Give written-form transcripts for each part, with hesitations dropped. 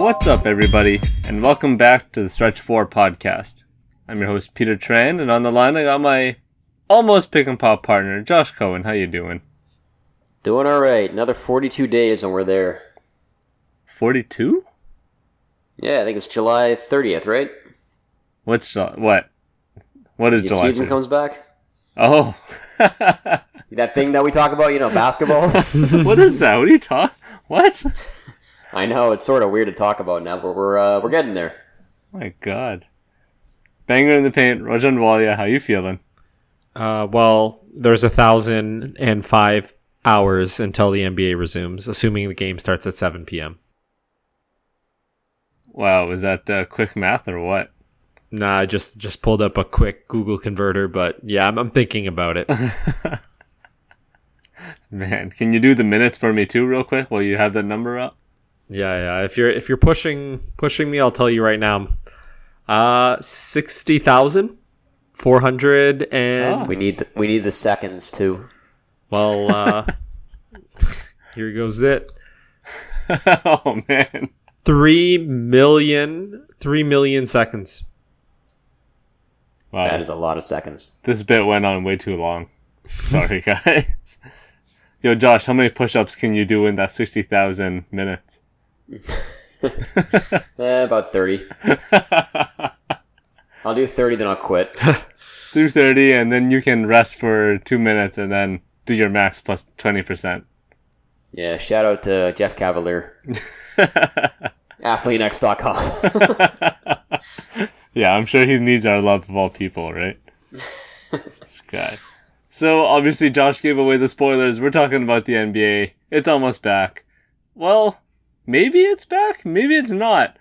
What's up, everybody, and welcome back to the Stretch 4 podcast. I'm your host, Peter Tran, and on the line I got my almost pick and pop partner, Josh Cohen. How you doing? Doing all right. Another 42 days and we're there. 42? Yeah, I think it's July 30th, right? What's July? What is The July? season comes back. Oh. That thing that we talk about, basketball. What is that? What are you talking? What? I know, it's sort of weird to talk about now, but we're getting there. My God. Banger in the paint, Rajan Walia, how you feeling? Well, there's 1,005 hours until the NBA resumes, assuming the game starts at 7 p.m. Wow, was that quick math or what? Nah, I just pulled up a quick Google converter, but yeah, I'm thinking about it. Man, can you do the minutes for me too real quick while you have that number up? Yeah. If you're pushing me, I'll tell you right now. 60,400 and We need the seconds too. well, here goes it. Oh man. 3 million seconds. Wow. That is a lot of seconds. This bit went on way too long. Sorry, guys. Yo, Josh, how many push-ups can you do in that 60,000 minutes? About 30. I'll do 30, then I'll quit. Do 30, and then you can rest for 2 minutes, and then do your max plus 20%. Yeah, shout out to Jeff Cavalier. AthleteX.com. Yeah, I'm sure he needs our love of all people, right? This guy. So, obviously, Josh gave away the spoilers. We're talking about the NBA. It's almost back. Well, maybe it's back. Maybe it's not.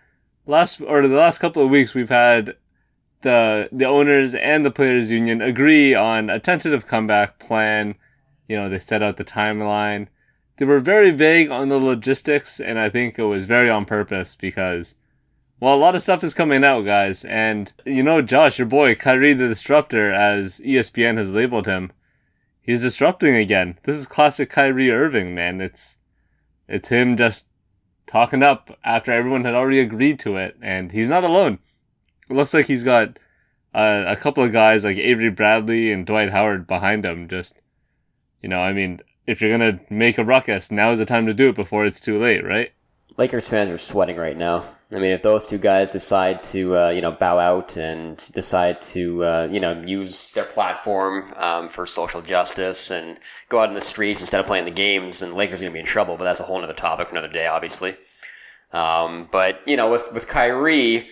The last couple of weeks, we've had the owners and the players union agree on a tentative comeback plan. You know, they set out the timeline. They were very vague on the logistics, and I think it was very on purpose because, well, a lot of stuff is coming out, guys. And, Josh, your boy, Kyrie the Disruptor, as ESPN has labeled him, he's disrupting again. This is classic Kyrie Irving, man. It's him just talking up after everyone had already agreed to it, and he's not alone. It looks like he's got a couple of guys like Avery Bradley and Dwight Howard behind him. Just, if you're going to make a ruckus, now is the time to do it before it's too late, right? Lakers fans are sweating right now. I mean, if those two guys decide to, bow out and decide to, use their platform for social justice and go out in the streets instead of playing the games, then the Lakers are going to be in trouble. But that's a whole other topic for another day, obviously. But with Kyrie,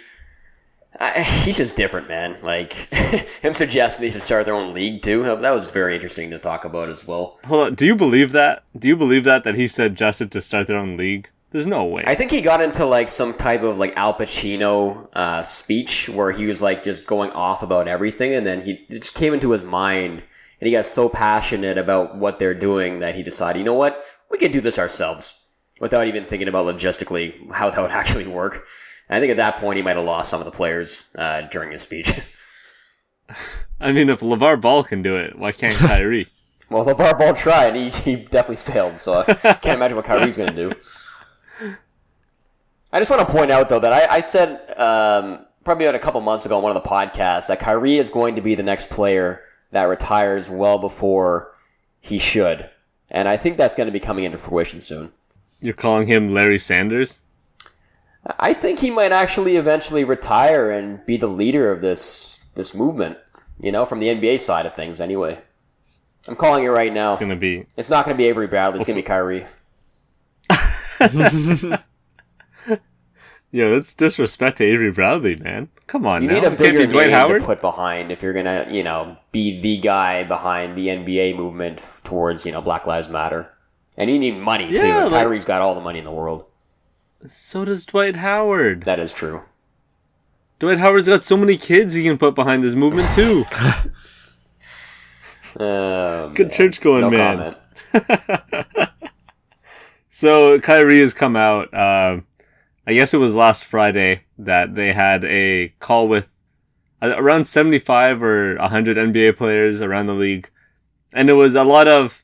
he's just different, man. Like, him suggesting they should start their own league, too. That was very interesting to talk about as well. Hold on. Do you believe that? Do you believe that he suggested to start their own league? There's no way. I think he got into like some type of like Al Pacino speech where he was like just going off about everything, and then it just came into his mind, and he got so passionate about what they're doing that he decided, you know what, we can do this ourselves, without even thinking about logistically how that would actually work. And I think at that point he might have lost some of the players during his speech. I mean, if LeVar Ball can do it, why can't Kyrie? Well, LeVar Ball tried, and he definitely failed, so I can't imagine what Kyrie's going to do. I just want to point out, though, that I said probably about a couple months ago on one of the podcasts that Kyrie is going to be the next player that retires well before he should. And I think that's going to be coming into fruition soon. You're calling him Larry Sanders? I think he might actually eventually retire and be the leader of this movement, from the NBA side of things anyway. I'm calling it right now. It's not going to be Avery Bradley. It's going to be Kyrie. Yo, that's disrespect to Avery Bradley, man. Come on, you now. need a bigger Dwight name Howard? to put behind if you're gonna, be the guy behind the NBA movement towards, Black Lives Matter. And you need money too. And Kyrie's got all the money in the world. So does Dwight Howard. That is true. Dwight Howard's got so many kids he can put behind this movement too. Good church going, man. Comment. So Kyrie has come out. I guess it was last Friday that they had a call with around 75 or 100 NBA players around the league. And it was a lot of,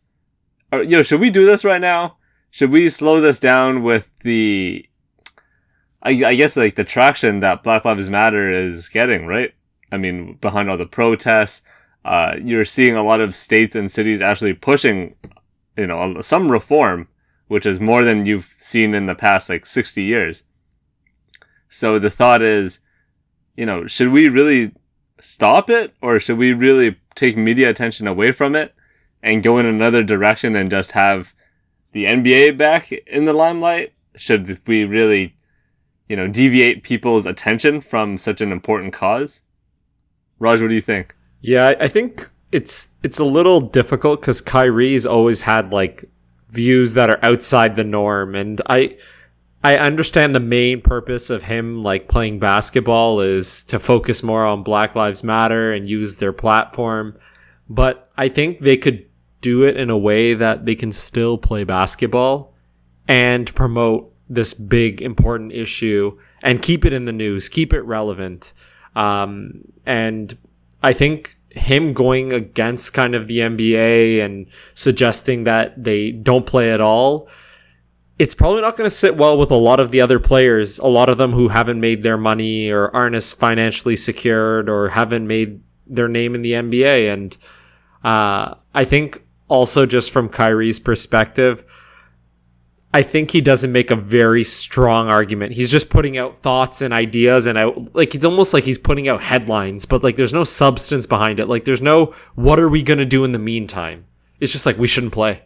should we do this right now? Should we slow this down with I guess like the traction that Black Lives Matter is getting, right? I mean, behind all the protests, you're seeing a lot of states and cities actually pushing, some reform, which is more than you've seen in the past like 60 years. So the thought is, should we really stop it, or should we really take media attention away from it and go in another direction and just have the NBA back in the limelight? Should we really, deviate people's attention from such an important cause? Raj, what do you think? Yeah, I think it's a little difficult because Kyrie's always had like views that are outside the norm, and I understand the main purpose of him like playing basketball is to focus more on Black Lives Matter and use their platform, but I think they could do it in a way that they can still play basketball and promote this big important issue and keep it in the news, keep it relevant. And I think him going against kind of the NBA and suggesting that they don't play at all, it's probably not going to sit well with a lot of the other players, a lot of them who haven't made their money or aren't as financially secured or haven't made their name in the NBA. And I think also just from Kyrie's perspective, I think he doesn't make a very strong argument. He's just putting out thoughts and ideas, and it's almost like he's putting out headlines, but like there's no substance behind it. Like there's no, what are we going to do in the meantime? It's just like, we shouldn't play.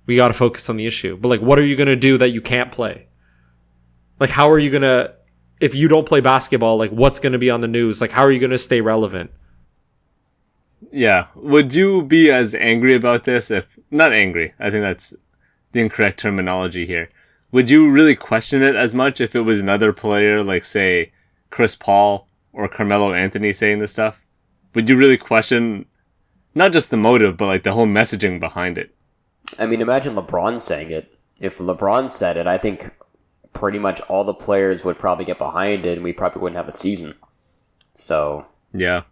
We got to focus on the issue. But like, what are you going to do that you can't play? Like, how are you going to, if you don't play basketball, like what's going to be on the news? Like, how are you going to stay relevant? Yeah. Would you be as angry about this if, not angry, I think that's the incorrect terminology here. Would you really question it as much if it was another player, like say Chris Paul or Carmelo Anthony saying this stuff? Would you really question not just the motive, but like the whole messaging behind it? I mean, imagine LeBron saying it. If LeBron said it, I think pretty much all the players would probably get behind it, and we probably wouldn't have a season. So yeah.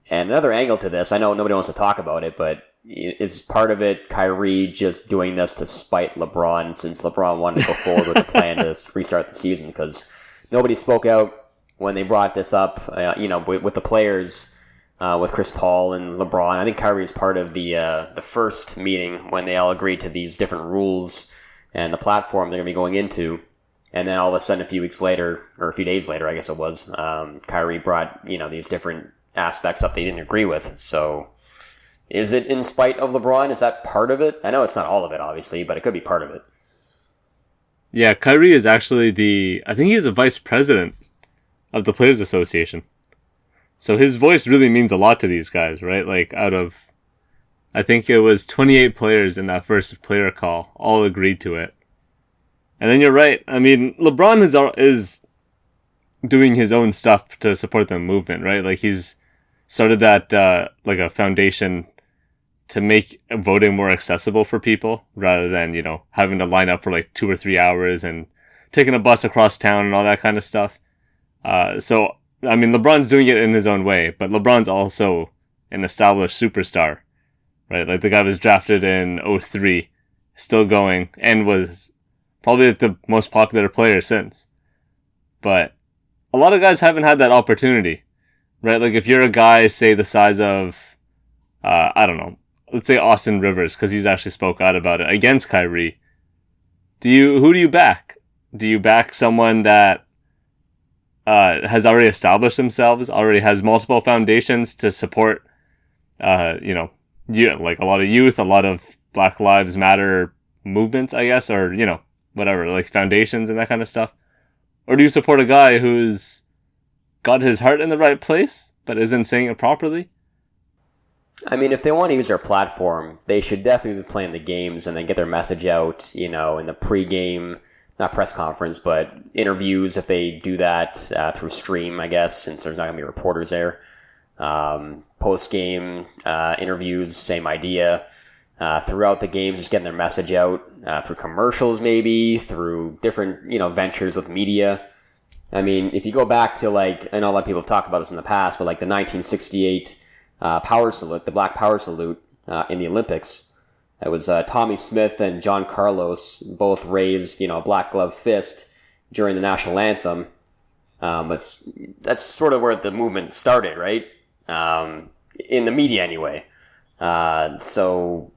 And another angle to this, I know nobody wants to talk about it, but is part of it Kyrie just doing this to spite LeBron, since LeBron wanted to go forward with a plan to restart the season? Because nobody spoke out when they brought this up, with the players, with Chris Paul and LeBron. I think Kyrie is part of the first meeting when they all agreed to these different rules and the platform they're going to be going into. And then all of a sudden, a few weeks later, or a few days later, I guess it was, Kyrie brought, these different aspects up they didn't agree with. So is it in spite of LeBron? Is that part of it? I know it's not all of it, obviously, but it could be part of it. Yeah, Kyrie is actually I think he's a vice president of the Players Association. So his voice really means a lot to these guys, right? Like out of, I think it was 28 players in that first player call, all agreed to it. And then you're right. I mean, LeBron is doing his own stuff to support the movement, right? Like he's started that, like a foundation to make voting more accessible for people rather than, having to line up for like 2 or 3 hours and taking a bus across town and all that kind of stuff. So, I mean, LeBron's doing it in his own way, but LeBron's also an established superstar, right? Like the guy was drafted in 2003, still going, and was probably the most popular player since. But a lot of guys haven't had that opportunity, right? Like if you're a guy, say the size of, I don't know, let's say Austin Rivers, because he's actually spoke out about it against Kyrie. Who do you back? Do you back someone that has already established themselves, already has multiple foundations to support, like a lot of youth, a lot of Black Lives Matter movements, I guess, or, whatever, like foundations and that kind of stuff? Or do you support a guy who's got his heart in the right place, but isn't saying it properly? I mean, if they want to use their platform, they should definitely be playing the games and then get their message out, in the pre-game, not press conference, but interviews if they do that through stream, I guess, since there's not going to be reporters there. Post-game interviews, same idea. Throughout the games, just getting their message out through commercials, maybe, through different, ventures with media. I mean, if you go back to, I know a lot of people have talked about this in the past, but the 1968 power salute, the Black Power Salute in the Olympics. It was Tommy Smith and John Carlos both raised, a black glove fist during the national anthem. But that's sort of where the movement started, right? In the media anyway. So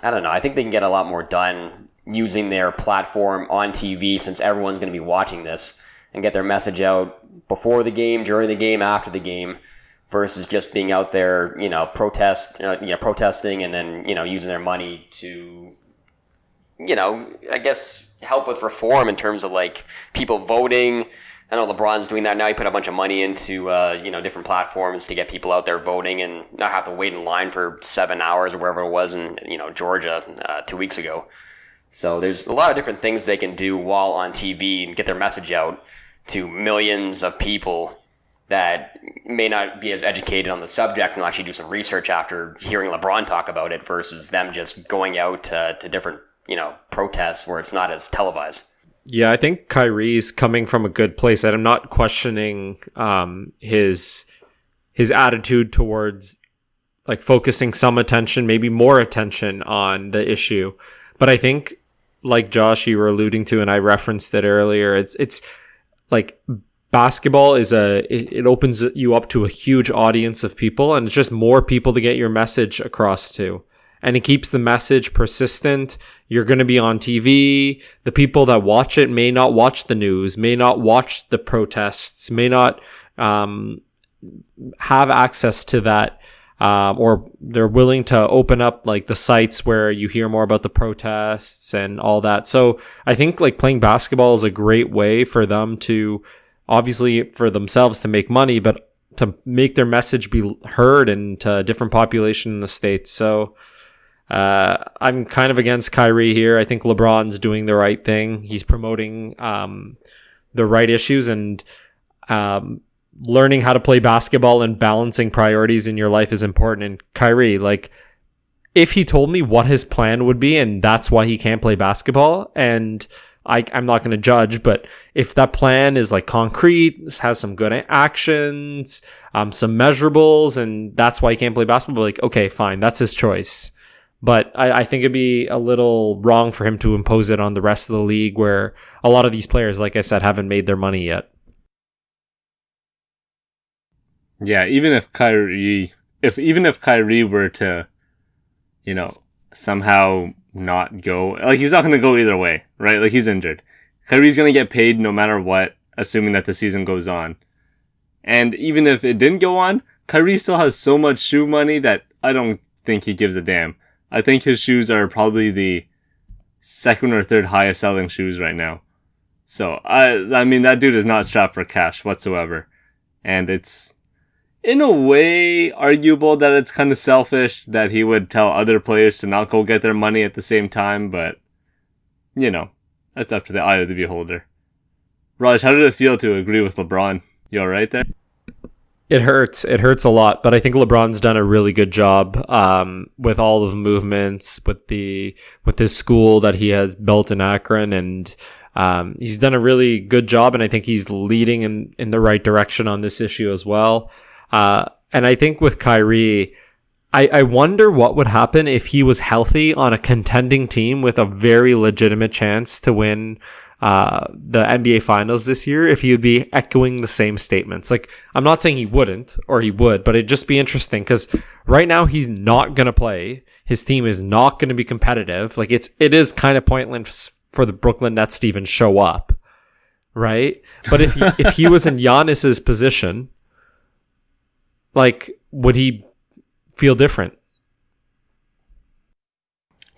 I don't know. I think they can get a lot more done using their platform on TV, since everyone's going to be watching this, and get their message out before the game, during the game, after the game, versus just being out there, protesting and then, using their money to, I guess help with reform in terms of like people voting. I know LeBron's doing that now. He put a bunch of money into, different platforms to get people out there voting and not have to wait in line for 7 hours or wherever it was in, Georgia 2 weeks ago. So there's a lot of different things they can do while on TV and get their message out to millions of people that may not be as educated on the subject and will actually do some research after hearing LeBron talk about it, versus them just going out to different, protests where it's not as televised. Yeah, I think Kyrie's coming from a good place. And I'm not questioning his attitude towards like focusing some attention, maybe more attention on the issue. But I think, like Josh, you were alluding to, and I referenced it earlier, it's like basketball it opens you up to a huge audience of people, and it's just more people to get your message across to. And it keeps the message persistent. You're going to be on TV. The people that watch it may not watch the news, may not watch the protests, may not have access to that, or they're willing to open up like the sites where you hear more about the protests and all that. So I think like playing basketball is a great way for them to, obviously for themselves to make money, but to make their message be heard and to a different population in the States. So I'm kind of against Kyrie here. I think LeBron's doing the right thing. He's promoting the right issues, and learning how to play basketball and balancing priorities in your life is important. And Kyrie, like, if he told me what his plan would be and that's why he can't play basketball, and I'm not going to judge, but if that plan is like concrete, has some good actions, some measurables, and that's why he can't play basketball, like, okay, fine, that's his choice. But I think it'd be a little wrong for him to impose it on the rest of the league, where a lot of these players, like I said, haven't made their money yet. Yeah, even if Kyrie were to, somehow not go, like, he's not going to go either way, right? Like, he's injured. Kyrie's going to get paid no matter what, assuming that the season goes on. And even if it didn't go on, Kyrie still has so much shoe money that I don't think he gives a damn. I think his shoes are probably the second or third highest selling shoes right now. So, I mean, that dude is not strapped for cash whatsoever. And it's, in a way, arguable that it's kind of selfish that he would tell other players to not go get their money at the same time, but, that's up to the eye of the beholder. Raj, how did it feel to agree with LeBron? You alright there? It hurts. It hurts a lot, but I think LeBron's done a really good job with all of the movements, with his school that he has built in Akron, and he's done a really good job, and I think he's leading in the right direction on this issue as well. And I think with Kyrie, I wonder what would happen if he was healthy on a contending team with a very legitimate chance to win the NBA Finals this year, if he would be echoing the same statements. Like, I'm not saying he wouldn't, or he would, but it'd just be interesting, because right now he's not going to play. His team is not going to be competitive. Like, it is kind of pointless for the Brooklyn Nets to even show up, right? But if he was in Giannis's position, like, would he feel different?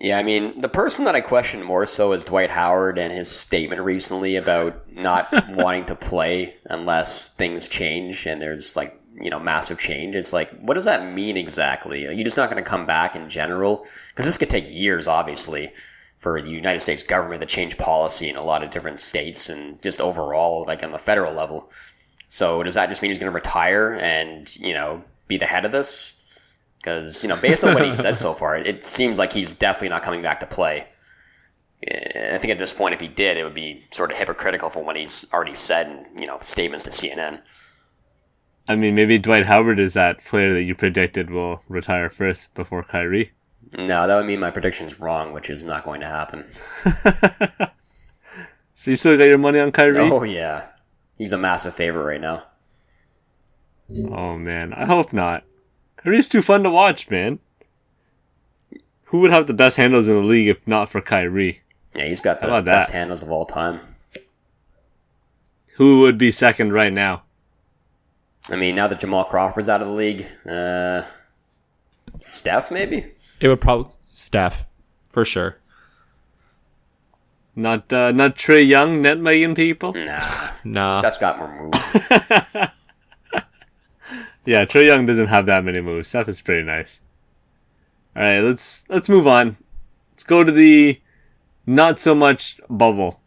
Yeah, I mean, the person that I question more so is Dwight Howard and his statement recently about not wanting to play unless things change and there's, like, massive change. It's like, what does that mean exactly? Are you just not going to come back in general? Because this could take years, obviously, for the United States government to change policy in a lot of different states and just overall, like, on the federal level. So does that just mean he's going to retire and, be the head of this? Because, based on what he said so far, it seems like he's definitely not coming back to play. I think at this point, if he did, it would be sort of hypocritical for what he's already said in, statements to CNN. I mean, maybe Dwight Howard is that player that you predicted will retire first before Kyrie. No, that would mean my prediction's wrong, which is not going to happen. So you still got your money on Kyrie? Oh, yeah. He's a massive favorite right now. Oh, man. I hope not. Kyrie's too fun to watch, man. Who would have the best handles in the league if not for Kyrie? Yeah, he's got the best handles of all time. Who would be second right now? I mean, now that Jamal Crawford's out of the league, Steph, maybe? It would probably Steph, for sure. Not Trae Young net making people? Nah. Steph's got more moves. Yeah, Trae Young doesn't have that many moves. Steph is pretty nice. All right, let's move on. Let's go to the not so much bubble.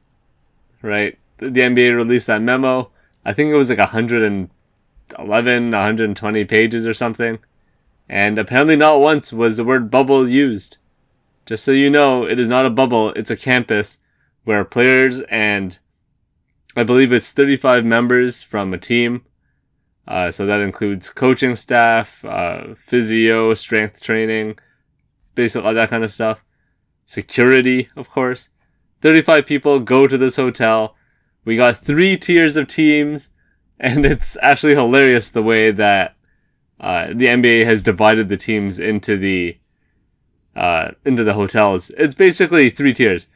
Right? The NBA released that memo. I think it was like 111, 120 pages or something. And apparently not once was the word bubble used. Just so you know, it is not a bubble, it's a campus where players and I believe it's 35 members from a team. So that includes coaching staff, physio, strength training, basically all that kind of stuff. Security, of course. 35 people go to this hotel. We got 3 tiers of teams, and it's actually hilarious the way that the NBA has divided the teams into the hotels. It's basically 3 tiers.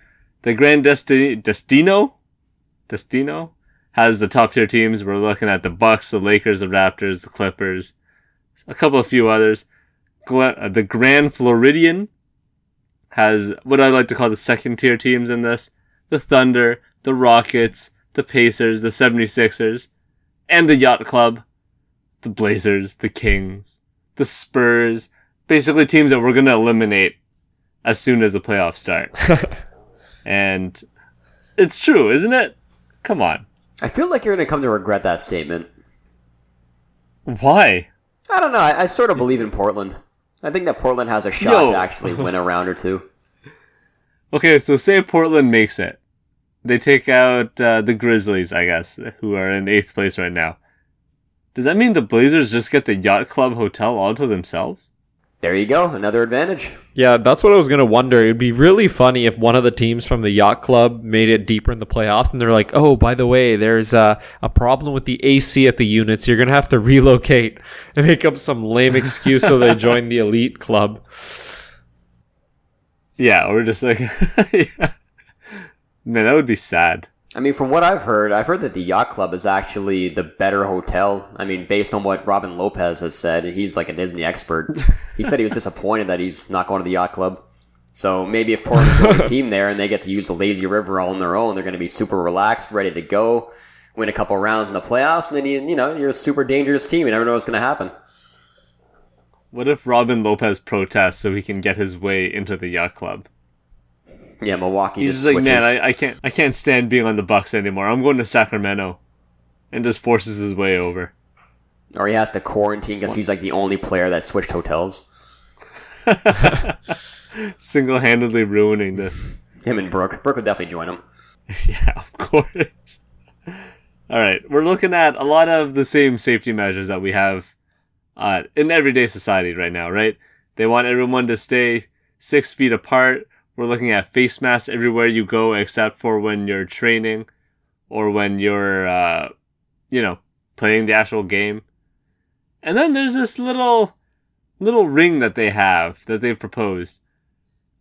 The Grand Destino has the top tier teams. We're looking at the Bucks, the Lakers, the Raptors, the Clippers, a couple of few others. The Grand Floridian has what I like to call the second tier teams in this. The Thunder, the Rockets, the Pacers, the 76ers, and the Yacht Club, the Blazers, the Kings, the Spurs. Basically teams that we're going to eliminate as soon as the playoffs start. And it's true, isn't it? Come on. I feel like you're going to come to regret that statement. Why? I don't know. I sort of believe in Portland. I think that Portland has a shot to actually win a round or two. Okay, so say Portland makes it. They take out the Grizzlies, I guess, who are in 8th place right now. Does that mean the Blazers just get the Yacht Club Hotel all to themselves? There you go. Another advantage. Yeah, that's what I was going to wonder. It'd be really funny if one of the teams from the Yacht Club made it deeper in the playoffs and they're like, oh, by the way, there's a problem with the AC at the units. You're going to have to relocate and make up some lame excuse so they join the elite club. Yeah, or just like... yeah. Man, that would be sad. I mean, from what I've heard that the Yacht Club is actually the better hotel. I mean, based on what Robin Lopez has said, he's like a Disney expert. He said he was disappointed that he's not going to the Yacht Club. So maybe if Portland's the only team there and they get to use the lazy river all on their own, they're going to be super relaxed, ready to go, win a couple rounds in the playoffs, and then you're a super dangerous team. You never know what's going to happen. What if Robin Lopez protests so he can get his way into the Yacht Club? Yeah, Milwaukee He's just like, switches. man, I can't stand being on the Bucks anymore. I'm going to Sacramento, and just forces his way over. Or he has to quarantine because he's like the only player that switched hotels. Single-handedly ruining this. Him and Brooke. Brooke would definitely join him. Yeah, of course. All right, we're looking at a lot of the same safety measures that we have in everyday society right now, right? They want everyone to stay 6 feet apart. We're looking at face masks everywhere you go except for when you're training or when you're, playing the actual game. And then there's this little ring that they've proposed.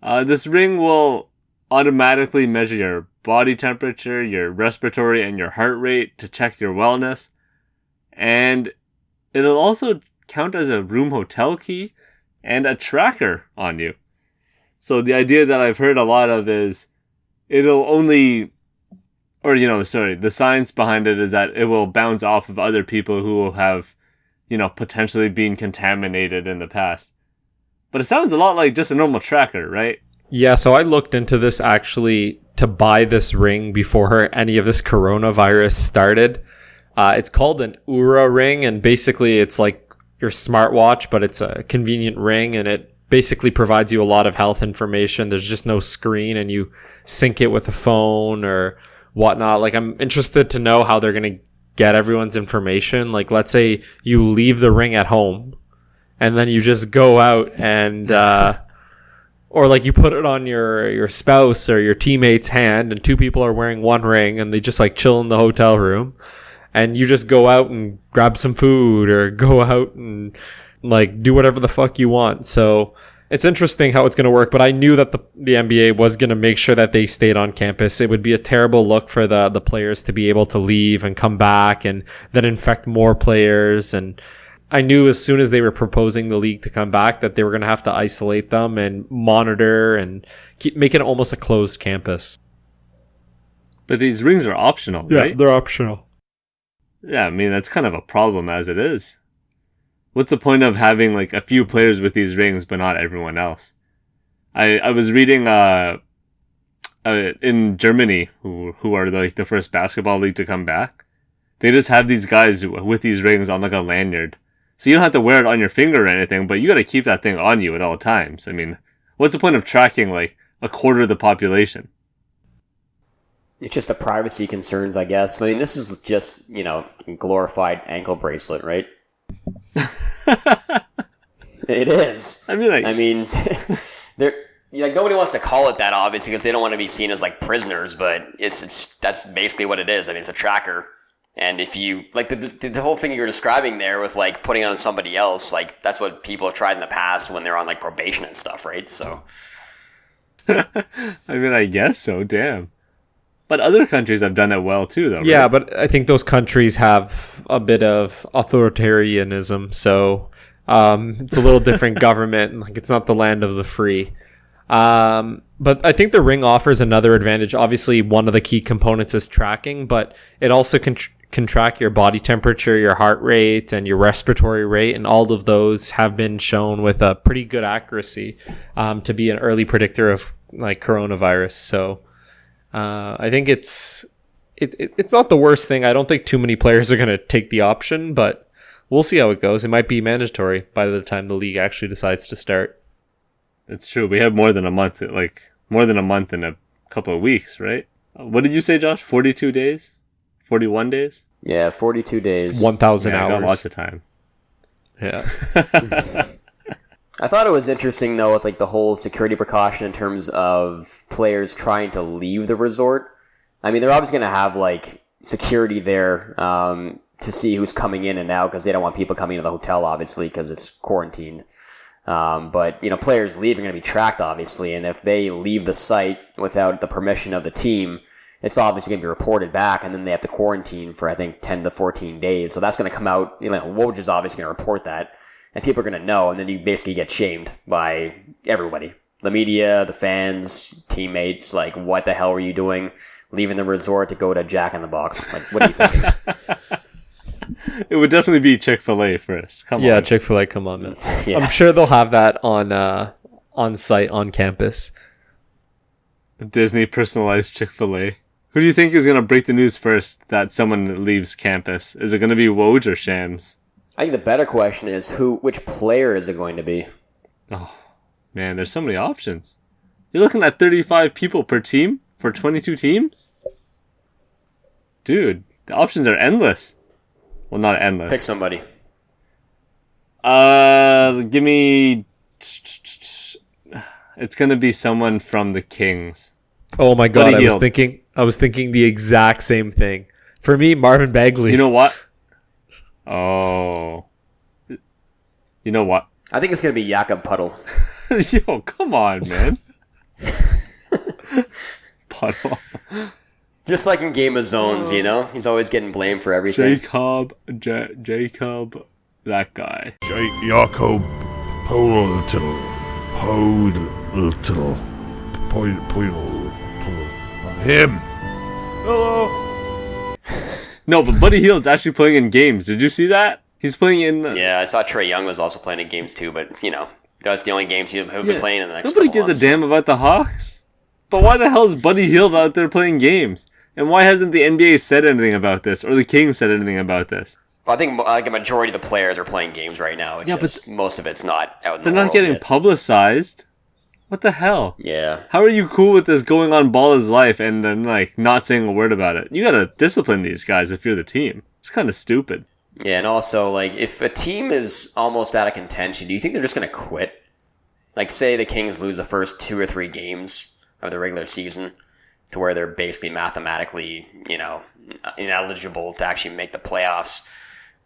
This ring will automatically measure your body temperature, your respiratory, and your heart rate to check your wellness. And it'll also count as a room hotel key and a tracker on you. So the idea that I've heard a lot of is the science behind it is that it will bounce off of other people who will have, potentially been contaminated in the past. But it sounds a lot like just a normal tracker, right? Yeah, so I looked into this actually to buy this ring before any of this coronavirus started. It's called an Oura ring, and basically it's like your smartwatch, but it's a convenient ring, and it basically provides you a lot of health information. There's just no screen, and you sync it with a phone or whatnot. Like, I'm interested to know how they're going to get everyone's information. Like, let's say you leave the ring at home and then you just go out and or like you put it on your spouse or your teammate's hand, and 2 people are wearing one ring and they just like chill in the hotel room, and you just go out and grab some food or go out and like do whatever the fuck you want. So it's interesting how it's going to work, but I knew that the NBA was going to make sure that they stayed on campus. It would be a terrible look for the players to be able to leave and come back and then infect more players. And I knew as soon as they were proposing the league to come back that they were going to have to isolate them and monitor and make it almost a closed campus. But these rings are optional, right? Yeah, they're optional. Yeah, I mean, that's kind of a problem as it is. What's the point of having like a few players with these rings but not everyone else? I was reading in Germany, who are like the first basketball league to come back, they just have these guys with these rings on like a lanyard. So you don't have to wear it on your finger or anything, but you got to keep that thing on you at all times. I mean, what's the point of tracking like a quarter of the population? It's just the privacy concerns, I guess. I mean, this is just, glorified ankle bracelet, right? It is. I mean, there. Nobody wants to call it that, obviously, because they don't want to be seen as like prisoners. But that's basically what it is. I mean, it's a tracker, and if you like the whole thing you're describing there with like putting it on somebody else, like that's what people have tried in the past when they're on like probation and stuff, right? So, I mean, I guess so. Damn. But other countries have done it well too, though. Yeah, right? but I think those countries have a bit of authoritarianism, so it's a little different government. Like it's not the land of the free. But I think the ring offers another advantage. Obviously, one of the key components is tracking, but it also can track your body temperature, your heart rate, and your respiratory rate, and all of those have been shown with a pretty good accuracy to be an early predictor of like coronavirus. So. I think it's not the worst thing. I don't think too many players are going to take the option, but we'll see how it goes. It might be mandatory by the time the league actually decides to start. It's true. We have more than a month in a couple of weeks, right? What did you say, Josh? 42 days? 41 days? Yeah, 42 days. 1,000 hours. I hours. got lots of time. Yeah. I thought it was interesting, though, with like the whole security precaution in terms of players trying to leave the resort. I mean, they're obviously going to have like security there to see who's coming in and out because they don't want people coming into the hotel, obviously, because it's quarantined. But, players leaving are going to be tracked, obviously, and if they leave the site without the permission of the team, it's obviously going to be reported back, and then they have to quarantine for, I think, 10 to 14 days. So that's going to come out, Woj is obviously going to report that. And people are going to know, and then you basically get shamed by everybody. The media, the fans, teammates, like, what the hell were you doing? Leaving the resort to go to Jack in the Box. Like, what are you thinking? It would definitely be Chick-fil-A first. Come on. Yeah, Chick-fil-A, come on, man. Yeah. I'm sure they'll have that on site, on campus. Disney personalized Chick-fil-A. Who do you think is going to break the news first that someone leaves campus? Is it going to be Woj or Shams? I think the better question is which player is it going to be? Oh, man, there's so many options. You're looking at 35 people per team for 22 teams? Dude, the options are endless. Well, not endless. Pick somebody. Give me... It's going to be someone from the Kings. Oh my god, Buddy I was thinking the exact same thing. For me, Marvin Bagley. You know what? Oh. You know what? I think it's going to be Jakob Puddle. Yo, come on, man. Puddle. Just like in Game of Zones, He's always getting blamed for everything. Jacob, that guy. Jakob Poeltel. Him. Hello. No, but Buddy Hield's actually playing in games. Did you see that? He's playing in... Yeah, I saw Trae Young was also playing in games too, but, that's the only games he'll be playing in the next Nobody couple gives months. a damn about the Hawks. But why the hell is Buddy Hield out there playing games? And why hasn't the NBA said anything about this? Or the Kings said anything about this? Well, I think like a majority of the players are playing games right now. It's just, most of it's not out in the They're world not getting yet. publicized. What the hell? Yeah. How are you cool with this going on Ball's life and then, not saying a word about it? You gotta discipline these guys if you're the team. It's kind of stupid. Yeah, and also, if a team is almost out of contention, do you think they're just going to quit? Like, say the Kings lose the first 2 or 3 games of the regular season. to where they're basically mathematically, ineligible to actually make the playoffs.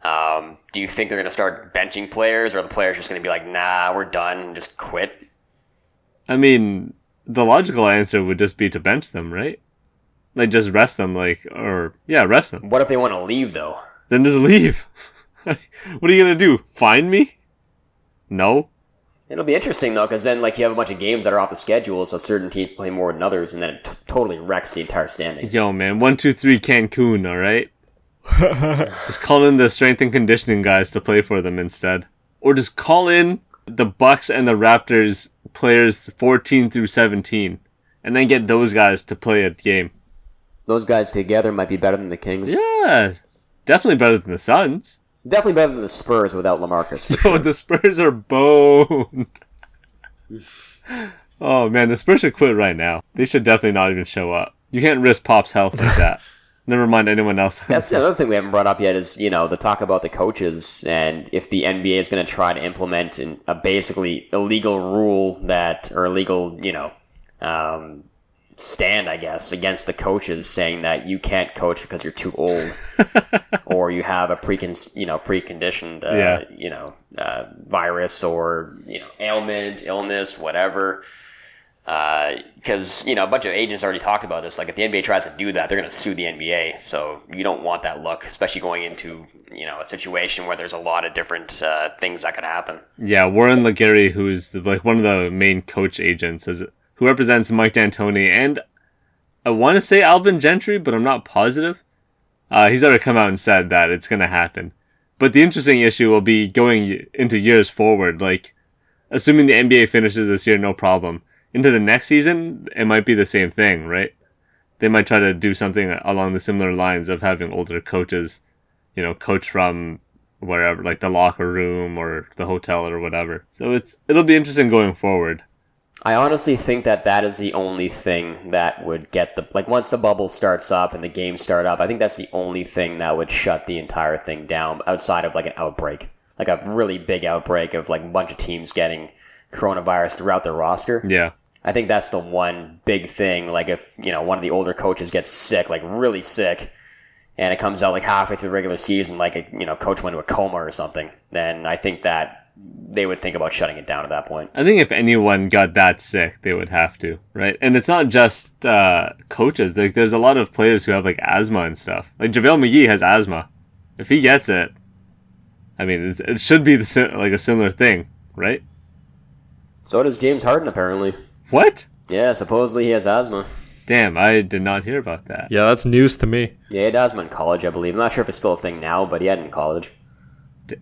Do you think they're going to start benching players, or are the players just going to be like, nah, we're done, and just quit? I mean, the logical answer would just be to bench them, right? Like, just rest them, rest them. What if they want to leave, though? Then just leave. What are you going to do? Find me? No. It'll be interesting, though, because then, you have a bunch of games that are off the schedule, so certain teams play more than others, and then it totally wrecks the entire standings. Yo, man, 1, 2, 3 Cancun, alright? Just call in the strength and conditioning guys to play for them instead. Or just call in the Bucks and the Raptors players 14 through 17, and then get those guys to play a game. Those guys together might be better than the Kings. Yeah, definitely better than the Suns. Definitely better than the Spurs without LaMarcus. Yo, the Spurs are boned. Oh man, the Spurs should quit right now. They should definitely not even show up. You can't risk Pop's health like that. Never mind anyone else. That's another thing we haven't brought up yet is, the talk about the coaches, and if the NBA is going to try to implement a basically illegal rule or illegal, stand, I guess, against the coaches, saying that you can't coach because you're too old, or you have a preconditioned, virus or ailment, illness, whatever. Because a bunch of agents already talked about this. Like, if the NBA tries to do that, they're going to sue the NBA. So you don't want that look, especially going into a situation where there's a lot of different things that could happen. Yeah, Warren Legary, who's one of the main coach agents, who represents Mike D'Antoni, and I want to say Alvin Gentry, but I'm not positive. He's already come out and said that it's going to happen. But the interesting issue will be going into years forward. Like, assuming the NBA finishes this year, no problem. Into the next season, it might be the same thing, right? They might try to do something along the similar lines of having older coaches, coach from wherever, like the locker room or the hotel or whatever. So it'll be interesting going forward. I honestly think that is the only thing that would get once the bubble starts up and the games start up, I think that's the only thing that would shut the entire thing down outside of an outbreak. Like a really big outbreak of a bunch of teams getting coronavirus throughout their roster. Yeah. I think that's the one big thing. Like, if, one of the older coaches gets sick, really sick, and it comes out halfway through the regular season, coach went into a coma or something, then I think that they would think about shutting it down at that point. I think if anyone got that sick, they would have to, right? And it's not just coaches. There's a lot of players who have asthma and stuff. Like JaVale McGee has asthma. If he gets it, I mean, it should be a similar thing, right? So does James Harden, apparently. What? Yeah, supposedly he has asthma. Damn, I did not hear about that. Yeah, that's news to me. Yeah, he had asthma in college, I believe. I'm not sure if it's still a thing now, but he had it in college.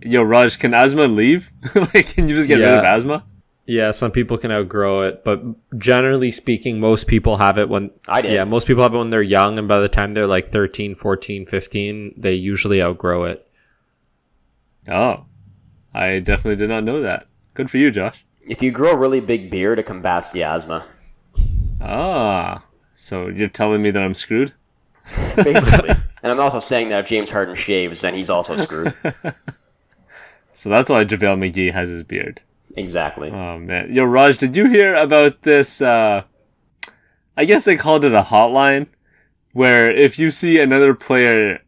Yo, Raj, can asthma leave? Can you just get rid of asthma? Yeah, some people can outgrow it, but generally speaking, most people have it when... I did. Yeah, most people have it when they're young, and by the time they're 13, 14, 15, they usually outgrow it. Oh, I definitely did not know that. Good for you, Josh. If you grow a really big beard, it combats the asthma. Ah, so you're telling me that I'm screwed? Basically. And I'm also saying that if James Harden shaves, then he's also screwed. So that's why JaVale McGee has his beard. Exactly. Oh, man. Yo, Raj, did you hear about this? I guess they called it a hotline, where if you see another player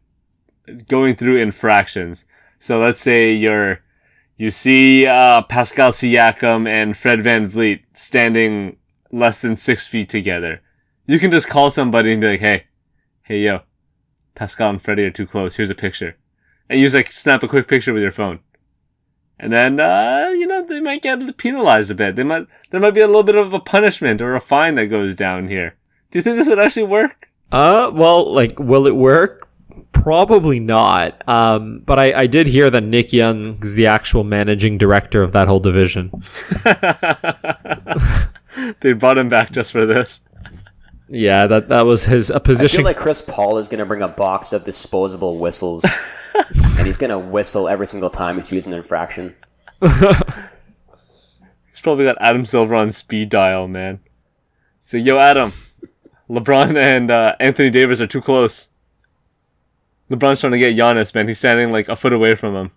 going through infractions, so let's say you see Pascal Siakam and Fred VanVleet standing less than 6 feet together, you can just call somebody and be like, hey, yo, Pascal and Freddie are too close. Here's a picture. And you just snap a quick picture with your phone. And then, they might get penalized a bit. There might be a little bit of a punishment or a fine that goes down here. Do you think this would actually work? Well, will it work? Probably not. But I did hear that Nick Young is the actual managing director of that whole division. They brought him back just for this. Yeah, that was his position. I feel like Chris Paul is going to bring a box of disposable whistles, and he's going to whistle every single time he's using an infraction. He's probably got Adam Silver on speed dial, man. So, yo, Adam, LeBron and Anthony Davis are too close. LeBron's trying to get Giannis, man. He's standing a foot away from him.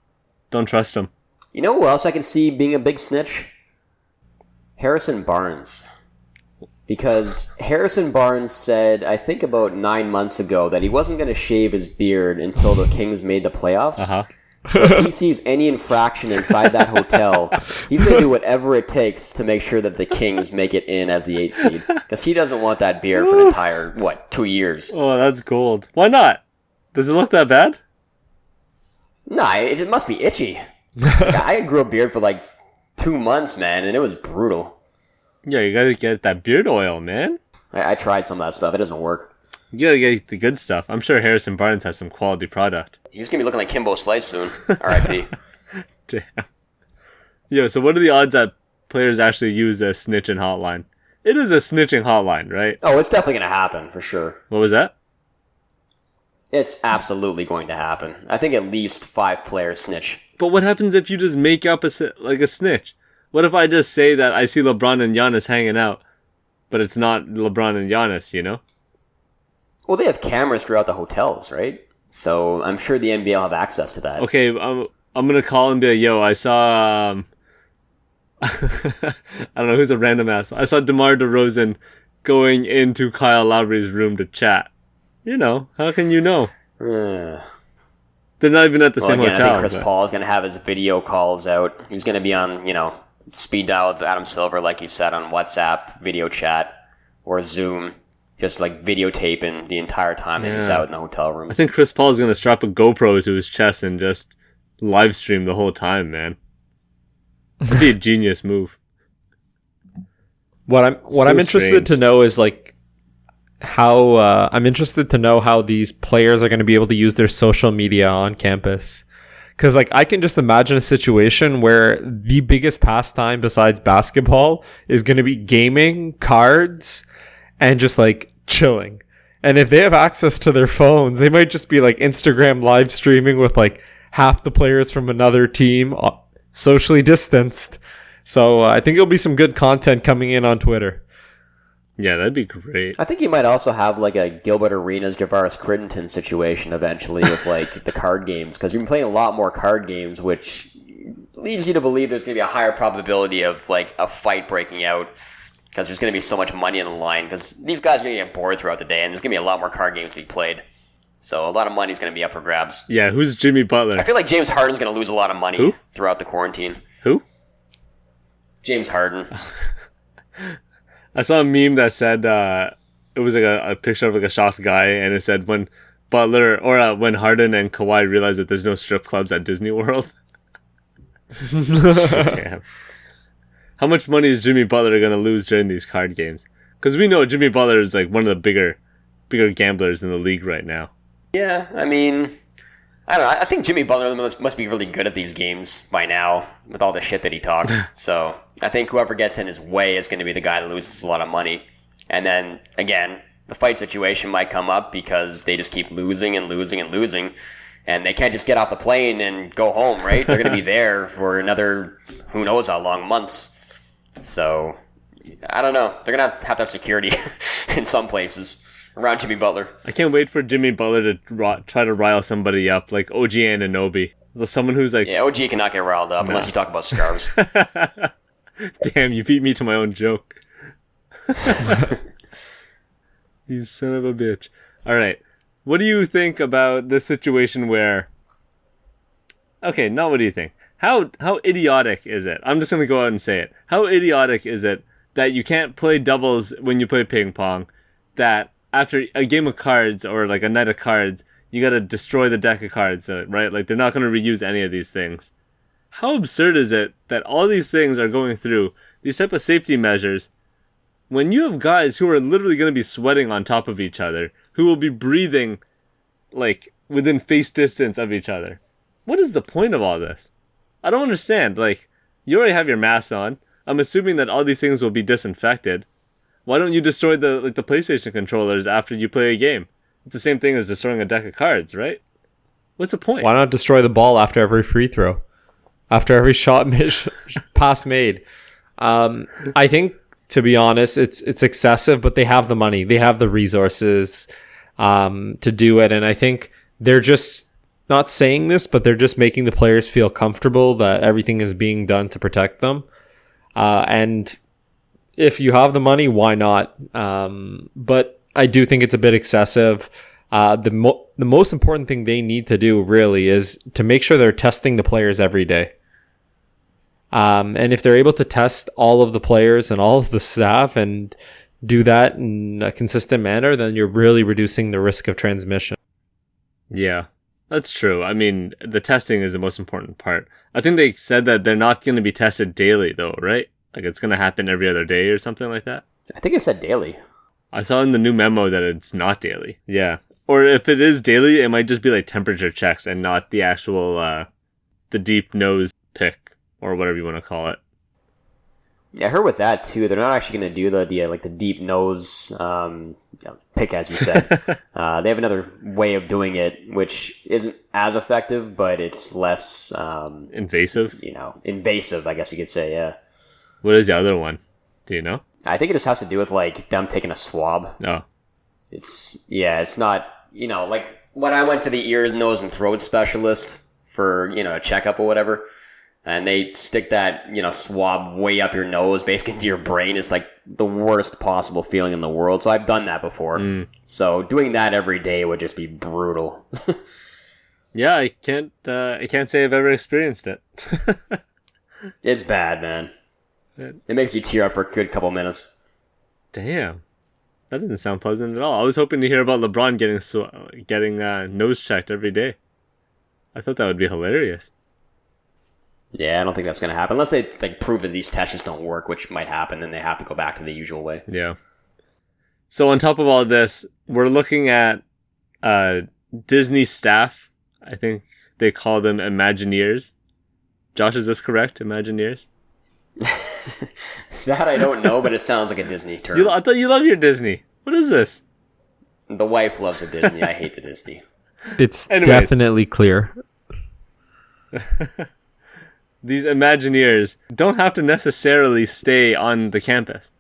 Don't trust him. You know who else I can see being a big snitch? Harrison Barnes. because Harrison Barnes said, I think about 9 months ago, that he wasn't going to shave his beard until the Kings made the playoffs. Uh-huh. So if he sees any infraction inside that hotel, he's going to do whatever it takes to make sure that the Kings make it in as the 8th seed. Because he doesn't want that beard for an entire, 2 years. Oh, that's gold. Why not? Does it look that bad? Nah, it must be itchy. I grew a beard for 2 months, man, and it was brutal. Yeah, you gotta get that beard oil, man. I tried some of that stuff. It doesn't work. You gotta get the good stuff. I'm sure Harrison Barnes has some quality product. He's going to be looking like Kimbo Slice soon. R.I.P. Damn. Yo, so what are the odds that players actually use a snitching hotline? It is a snitching hotline, right? Oh, it's definitely going to happen, for sure. What was that? It's absolutely going to happen. I think at least 5 players snitch. But what happens if you just make up a snitch? What if I just say that I see LeBron and Giannis hanging out, but it's not LeBron and Giannis, you know? Well, they have cameras throughout the hotels, right? So I'm sure the NBA will have access to that. Okay, I'm gonna call and be like, yo, I saw, I don't know, who's a random ass. I saw DeMar DeRozan going into Kyle Lowry's room to chat. You know, how can you know? They're not even at the same hotel. I think Chris Paul is going to have his video calls out. He's going to be on, speed dial with Adam Silver, like you said, on WhatsApp, video chat, or Zoom. Just videotaping the entire time that he's out in the hotel room. I think Chris Paul is going to strap a GoPro to his chest and just live stream the whole time, man. That'd be a genius move. What I'm interested to know is how I'm interested to know how these players are going to be able to use their social media on campus. Because I can just imagine a situation where the biggest pastime besides basketball is going to be gaming, cards, and just chilling. And if they have access to their phones, they might just be Instagram live streaming with half the players from another team socially distanced. So I think it'll be some good content coming in on Twitter. Yeah, that'd be great. I think you might also have a Gilbert Arenas, Javaris Crittenton situation eventually with the card games, because you've been playing a lot more card games, which leads you to believe there's going to be a higher probability of a fight breaking out, because there's going to be so much money on the line, because these guys are going to get bored throughout the day, and there's going to be a lot more card games to be played. So a lot of money is going to be up for grabs. Yeah, who's Jimmy Butler? I feel like James Harden's going to lose a lot of money Who? throughout the quarantine. Who? James Harden. I saw a meme that said it was a picture of a shocked guy, and it said when Butler or when Harden and Kawhi realize that there's no strip clubs at Disney World. Damn. How much money is Jimmy Butler going to lose during these card games? Because we know Jimmy Butler is one of the bigger gamblers in the league right now. Yeah, I mean, I don't know. I think Jimmy Butler must be really good at these games by now with all the shit that he talks. So I think whoever gets in his way is going to be the guy that loses a lot of money. And then, again, the fight situation might come up because they just keep losing and losing and losing. And they can't just get off the plane and go home, right? They're going to be there for another, who knows how long, months. So, I don't know. They're going to have security in some places around Jimmy Butler. I can't wait for Jimmy Butler to try to rile somebody up, like OG Anunoby. Someone who's Yeah, OG cannot get riled up unless you talk about scarves. Damn, you beat me to my own joke. You son of a bitch. Alright, what do you think about this situation where... Okay, not what do you think. How idiotic is it? I'm just going to go out and say it. How idiotic is it that you can't play doubles when you play ping pong, that after a game of cards or a night of cards, you got to destroy the deck of cards, right? They're not going to reuse any of these things. How absurd is it that all these things are going through these type of safety measures when you have guys who are literally going to be sweating on top of each other, who will be breathing within face distance of each other? What is the point of all this? I don't understand. You already have your mask on. I'm assuming that all these things will be disinfected. Why don't you destroy the PlayStation controllers after you play a game? It's the same thing as destroying a deck of cards, right? What's the point? Why not destroy the ball after every free throw? After every pass made? I think, to be honest, it's excessive, but they have the money. They have the resources to do it. And I think they're just not saying this, but they're just making the players feel comfortable that everything is being done to protect them. And if you have the money, why not? But I do think it's a bit excessive. The most important thing they need to do really is to make sure they're testing the players every day. And if they're able to test all of the players and all of the staff and do that in a consistent manner, then you're really reducing the risk of transmission. Yeah, that's true. I mean, the testing is the most important part. I think they said that they're not going to be tested daily, though, right? Like, it's going to happen every other day or something like that. I think it said daily. I saw in the new memo that it's not daily. Yeah. Or if it is daily, it might just be like temperature checks and not the actual, the deep nose pick or whatever you want to call it. Yeah, I heard with that too. They're not actually going to do the deep nose pick, as you said. They have another way of doing it, which isn't as effective, but it's less invasive. Invasive, I guess you could say. Yeah. What is the other one? Do you know? I think it just has to do with like them taking a swab. No. It's not like when I went to the ear, nose, and throat specialist for a checkup or whatever. And they stick that, swab way up your nose, basically into your brain. It's like the worst possible feeling in the world. So I've done that before. So doing that every day would just be brutal. Yeah, I can't say I've ever experienced it. It's bad, man. It makes you tear up for a good couple minutes. Damn. That doesn't sound pleasant at all. I was hoping to hear about LeBron getting nose checked every day. I thought that would be hilarious. Yeah, I don't think that's going to happen. Unless they prove that these tests just don't work, which might happen, then they have to go back to the usual way. Yeah. So on top of all this, we're looking at Disney staff. I think they call them Imagineers. Josh, is this correct? Imagineers? That I don't know, but it sounds like a Disney term. I thought you love your Disney. What is this? The wife loves the Disney. I hate the Disney. It's definitely clear. These Imagineers don't have to necessarily stay on the campus,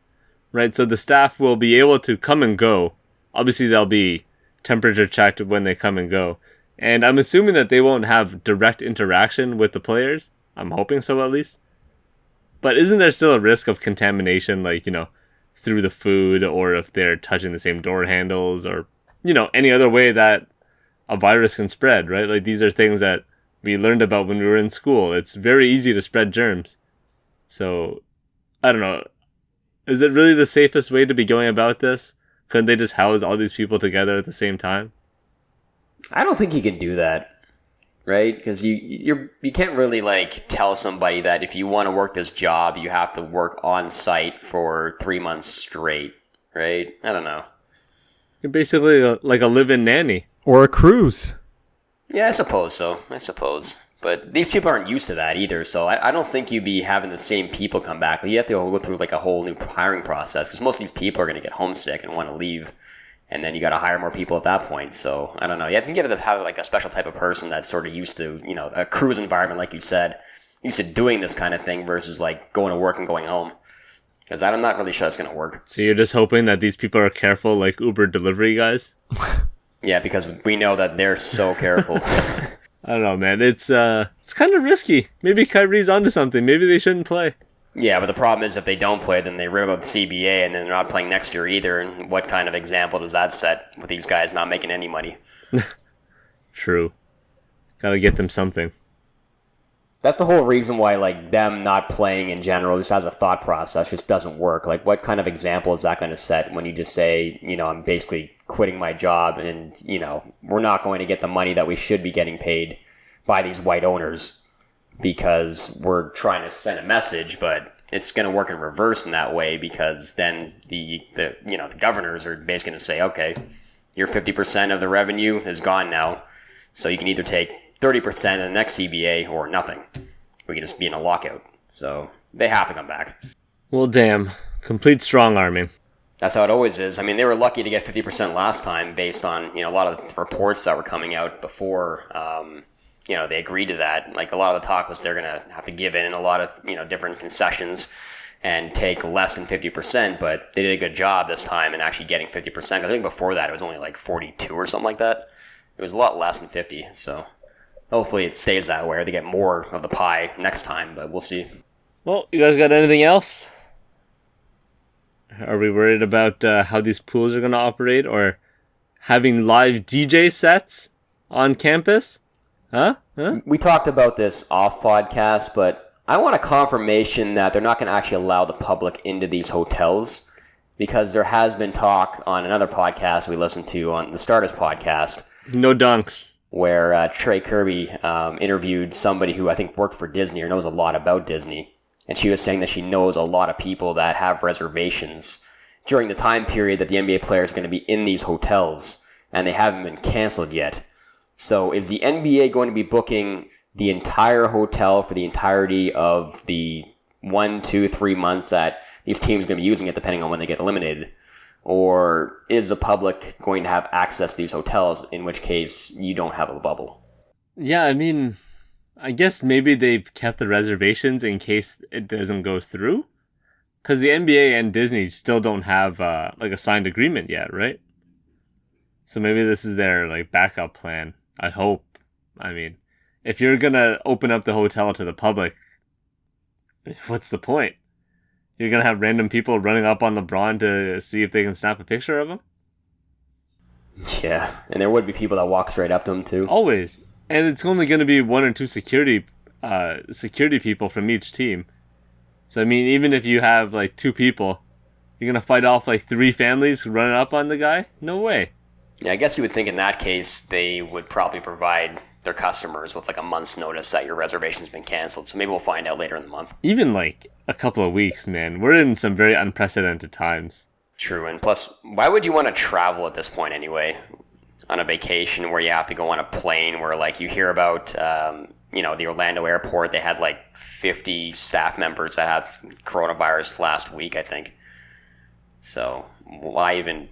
right? So the staff will be able to come and go. Obviously, they'll be temperature checked when they come and go. And I'm assuming that they won't have direct interaction with the players. I'm hoping so, at least. But isn't there still a risk of contamination, through the food, or if they're touching the same door handles, or, any other way that a virus can spread, right? Like, these are things that we learned about when we were in school. It's very easy to spread germs. So, I don't know. Is it really the safest way to be going about this? Couldn't they just house all these people together at the same time? I don't think you can do that, right? Because you can't really tell somebody that if you want to work this job, you have to work on site for 3 months straight, right? I don't know. You're basically like a live-in nanny. Or a cruise. Yeah, I suppose so. But these people aren't used to that either, so I don't think you'd be having the same people come back. You have to go through a whole new hiring process, because most of these people are going to get homesick and want to leave, and then you got to hire more people at that point. So I don't know. I think you have to have a special type of person that's sort of used to a cruise environment, like you said, used to doing this kind of thing versus going to work and going home. Because I'm not really sure it's going to work. So you're just hoping that these people are careful, like Uber delivery guys? Yeah, because we know that they're so careful. I don't know, man. It's kind of risky. Maybe Kyrie's onto something. Maybe they shouldn't play. Yeah, but the problem is if they don't play, then they rip up the CBA, and then they're not playing next year either. And what kind of example does that set with these guys not making any money? True. Gotta get them something. That's the whole reason why, them not playing in general, just as a thought process, just doesn't work. What kind of example is that going to set when you just say, I'm basically quitting my job and, we're not going to get the money that we should be getting paid by these white owners because we're trying to send a message, but it's going to work in reverse in that way, because then the governors are basically going to say, okay, your 50% of the revenue is gone now, so you can either take 30% in the next CBA or nothing. We can just be in a lockout. So they have to come back. Well, damn. Complete strong-arming. That's how it always is. I mean, they were lucky to get 50% last time based on, a lot of the reports that were coming out before, they agreed to that. A lot of the talk was they're going to have to give in a lot of, different concessions and take less than 50%, but they did a good job this time in actually getting 50%. I think before that it was only 42 or something like that. It was a lot less than 50, so hopefully it stays that way, or they get more of the pie next time, but we'll see. Well, you guys got anything else? Are we worried about how these pools are going to operate, or having live DJ sets on campus? Huh? We talked about this off podcast, but I want a confirmation that they're not going to actually allow the public into these hotels, because there has been talk on another podcast we listened to on the Starters podcast. No dunks. Where Trey Kirby interviewed somebody who I think worked for Disney or knows a lot about Disney. And she was saying that she knows a lot of people that have reservations during the time period that the NBA players are going to be in these hotels, and they haven't been canceled yet. So is the NBA going to be booking the entire hotel for the entirety of the 1, 2, 3 months that these teams are going to be using it, depending on when they get eliminated? Or is the public going to have access to these hotels, in which case you don't have a bubble? Yeah, I mean, I guess maybe they've kept the reservations in case it doesn't go through. Because the NBA and Disney still don't have like a signed agreement yet, right? So maybe this is their like backup plan. I hope. I mean, if you're going to open up the hotel to the public, what's the point? You're going to have random people running up on LeBron to see if they can snap a picture of him? Yeah, and there would be people that walk straight up to him too. Always. And it's only going to be 1 or 2 security people from each team. So, I mean, even if you have like 2 people, you're going to fight off like 3 families running up on the guy? No way. Yeah, I guess you would think in that case they would probably provide their customers with like a month's notice that your reservation's been canceled. So maybe we'll find out later in the month. Even like a couple of weeks, man. We're in some very unprecedented times. True, and plus, why would you want to travel at this point anyway? On a vacation where you have to go on a plane where like you hear about, the Orlando airport, they had like 50 staff members that had coronavirus last week, I think. So why even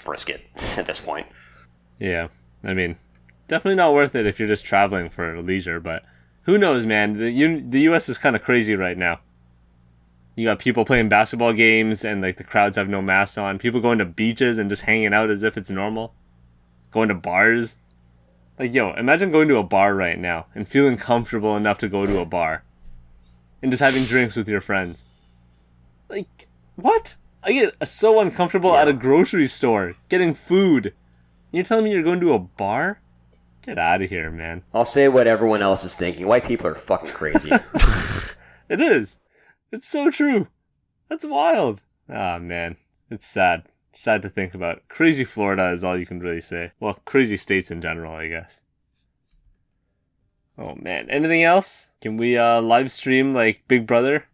risk it at this point? Yeah, I mean, definitely not worth it if you're just traveling for leisure, but who knows, man? The U.S. is kind of crazy right now. You got people playing basketball games and like the crowds have no masks on. People going to beaches and just hanging out as if it's normal. Going to bars. Like, yo, imagine going to a bar right now and feeling comfortable enough to go to a bar. And just having drinks with your friends. Like, what? I get so uncomfortable at a grocery store getting food. You're telling me you're going to a bar? Get out of here, man. I'll say what everyone else is thinking. White people are fucking crazy. It is. It's so true. That's wild. Ah, man. It's sad. Sad to think about. Crazy Florida is all you can really say. Well, crazy states in general, I guess. Oh, man. Anything else? Can we live stream like Big Brother?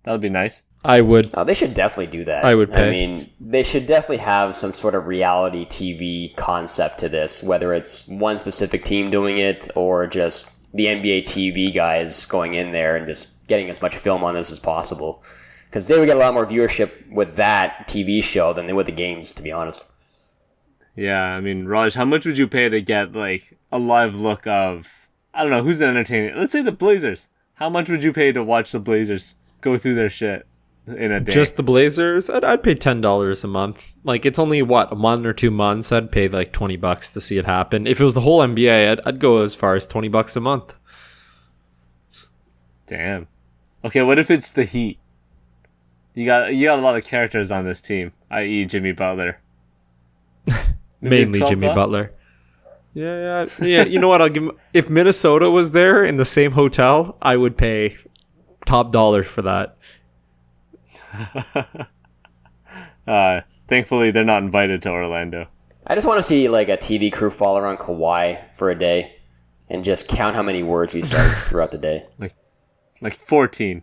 That would be nice. I would. Oh, they should definitely do that. I would pay. I mean, they should definitely have some sort of reality TV concept to this, whether it's one specific team doing it or just the NBA TV guys going in there and just getting as much film on this as possible. Because they would get a lot more viewership with that TV show than they would the games, to be honest. Yeah, I mean, Raj, how much would you pay to get, like, a live look of, I don't know, who's the entertainer? Let's say the Blazers. How much would you pay to watch the Blazers go through their shit in a day? Just the Blazers? I'd pay $10 a month. Like, it's only, a month or 2 months? I'd pay, like, $20 to see it happen. If it was the whole NBA, I'd go as far as $20 a month. Damn. Okay, what if it's the Heat? You got a lot of characters on this team, i.e. Jimmy Butler. Mainly Jimmy Butler. Yeah. You know what? I'll give him, if Minnesota was there in the same hotel, I would pay top dollar for that. Thankfully, they're not invited to Orlando. I just want to see like a TV crew follow around Kawhi for a day and just count how many words he says throughout the day. Like 14.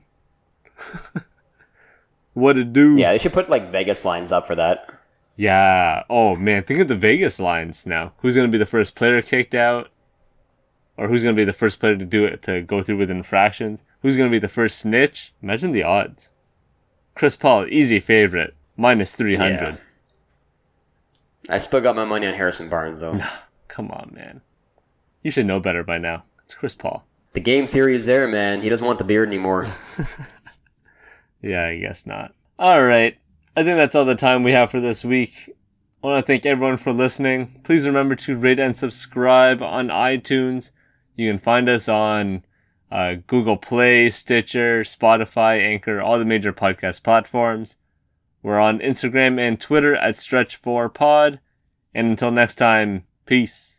What it do? Yeah, they should put like Vegas lines up for that. Yeah. Oh man, think of the Vegas lines now. Who's gonna be the first player kicked out? Or who's gonna be the first player to do it, to go through with infractions? Who's gonna be the first snitch? Imagine the odds. Chris Paul, easy favorite, minus 300. Yeah. I still got my money on Harrison Barnes though. Come on, man. You should know better by now. It's Chris Paul. The game theory is there, man. He doesn't want the beard anymore. Yeah, I guess not. Alright, I think that's all the time we have for this week. I want to thank everyone for listening. Please remember to rate and subscribe on iTunes. You can find us on Google Play, Stitcher, Spotify, Anchor, all the major podcast platforms. We're on Instagram and Twitter at Stretch4Pod. And until next time, peace.